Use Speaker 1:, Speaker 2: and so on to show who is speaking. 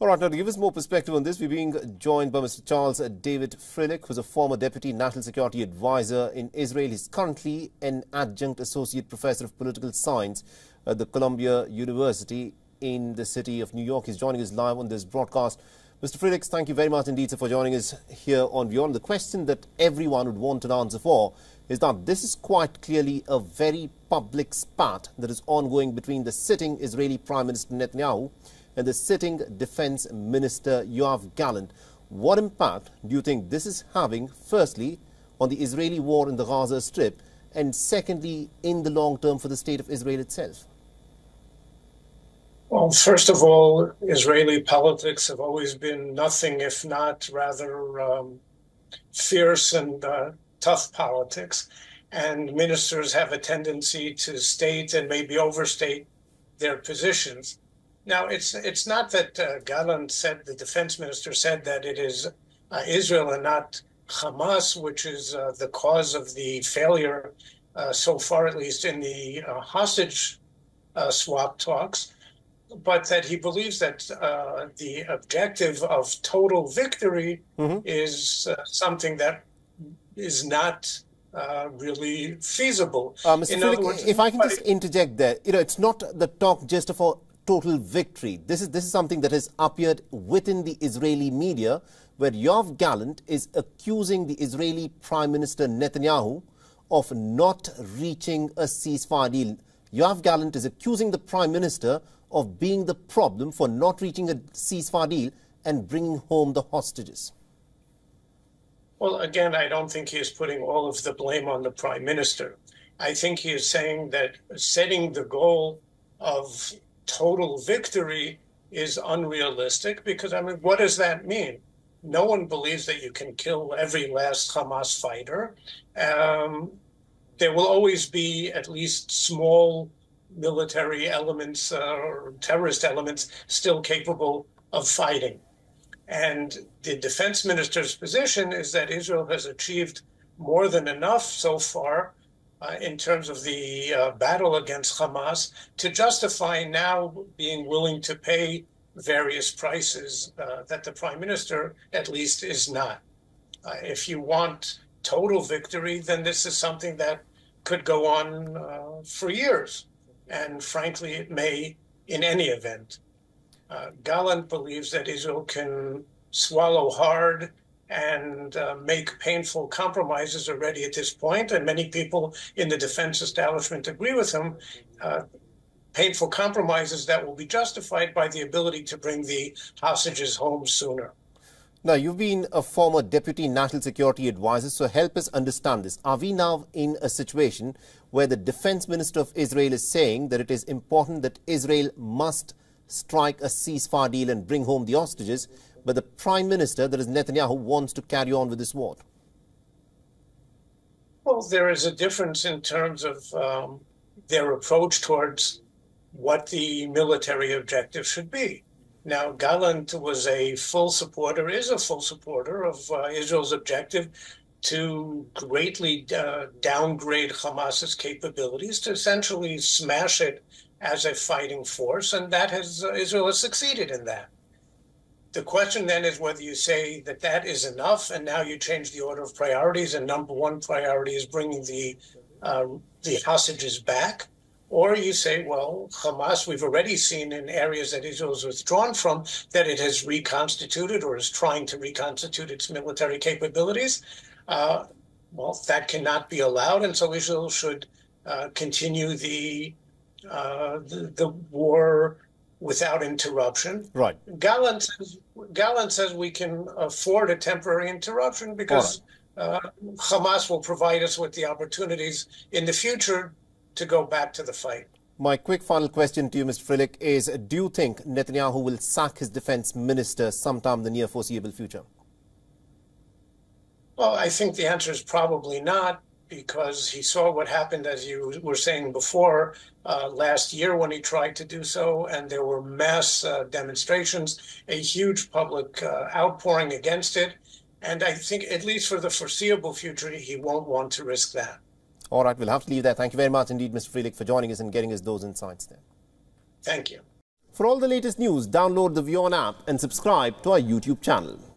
Speaker 1: All right, now to give us more perspective on this, we're being joined by Mr. Charles David Freilich, who's a former Deputy National Security Advisor in Israel. He's currently an Adjunct Associate Professor of Political Science at the Columbia University in the city of New York. He's joining us live on this broadcast. Mr. Freilich, thank you very much indeed for joining us here on WION. The question that everyone would want an answer for is that this is quite clearly a very public spat that is ongoing between the sitting Israeli Prime Minister Netanyahu and the sitting Defense Minister Yoav Gallant. What impact do you think this is having, firstly, on the Israeli war in the Gaza Strip, and secondly, in the long term for the state of Israel itself?
Speaker 2: Well, first of all, Israeli politics have always been nothing if not rather fierce and tough politics. And ministers have a tendency to state and maybe overstate their positions. Now, it's not that Gallant said, the defense minister said that it is Israel and not Hamas, which is the cause of the failure, so far at least, in the hostage swap talks, but that he believes that the objective of total victory is something that is not really feasible.
Speaker 1: Mr. Freilich, if I can just interject there, it's not the talk just of a total victory. This is something that has appeared within the Israeli media, where Yoav Gallant is accusing the Israeli Prime Minister Netanyahu of not reaching a ceasefire deal. Yoav Gallant is accusing the Prime Minister of being the problem for not reaching a ceasefire deal and bringing home the hostages.
Speaker 2: Well, again, I don't think he is putting all of the blame on the Prime Minister. I think he is saying that setting the goal of total victory is unrealistic because, I mean, what does that mean? No one believes that you can kill every last Hamas fighter. There will always be at least small military elements or terrorist elements still capable of fighting. And the defense minister's position is that Israel has achieved more than enough so far in terms of the battle against Hamas to justify now being willing to pay various prices that the prime minister at least is not. If you want total victory, then this is something that could go on for years. And frankly, it may in any event. Gallant believes that Israel can swallow hard and make painful compromises already at this point, and many people in the defense establishment agree with him, painful compromises that will be justified by the ability to bring the hostages home sooner.
Speaker 1: Now, you've been a former Deputy National Security Advisor, so help us understand this. Are we now in a situation where the Defense Minister of Israel is saying that it is important that Israel must strike a ceasefire deal and bring home the hostages, but the Prime Minister, that is Netanyahu, wants to carry on with this war?
Speaker 2: Well, there is a difference in terms of their approach towards what the military objective should be. Now, Gallant was a full supporter, is a full supporter of Israel's objective to greatly downgrade Hamas's capabilities, to essentially smash it as a fighting force, and that Israel has succeeded in that. The question then is whether you say that that is enough, and now you change the order of priorities, and number one priority is bringing the hostages back, or you say, well, Hamas, we've already seen in areas that Israel has withdrawn from that it has reconstituted or is trying to reconstitute its military capabilities. Well, that cannot be allowed, and so Israel should continue the war without interruption.
Speaker 1: Right.
Speaker 2: Gallant says we can afford a temporary interruption because Hamas will provide us with the opportunities in the future to go back to the fight.
Speaker 1: My quick final question to you, Mr. Freilich, is do you think Netanyahu will sack his defense minister sometime in the near foreseeable future?
Speaker 2: Well, I think the answer is probably not, because he saw what happened, as you were saying before, last year when he tried to do so, and there were mass demonstrations, a huge public outpouring against it. And I think, at least for the foreseeable future, he won't want to risk that.
Speaker 1: All right, we'll have to leave there. Thank you very much indeed, Mr. Freilich, for joining us and getting us those insights there.
Speaker 2: Thank you.
Speaker 1: For all the latest news, download the WION app and subscribe to our YouTube channel.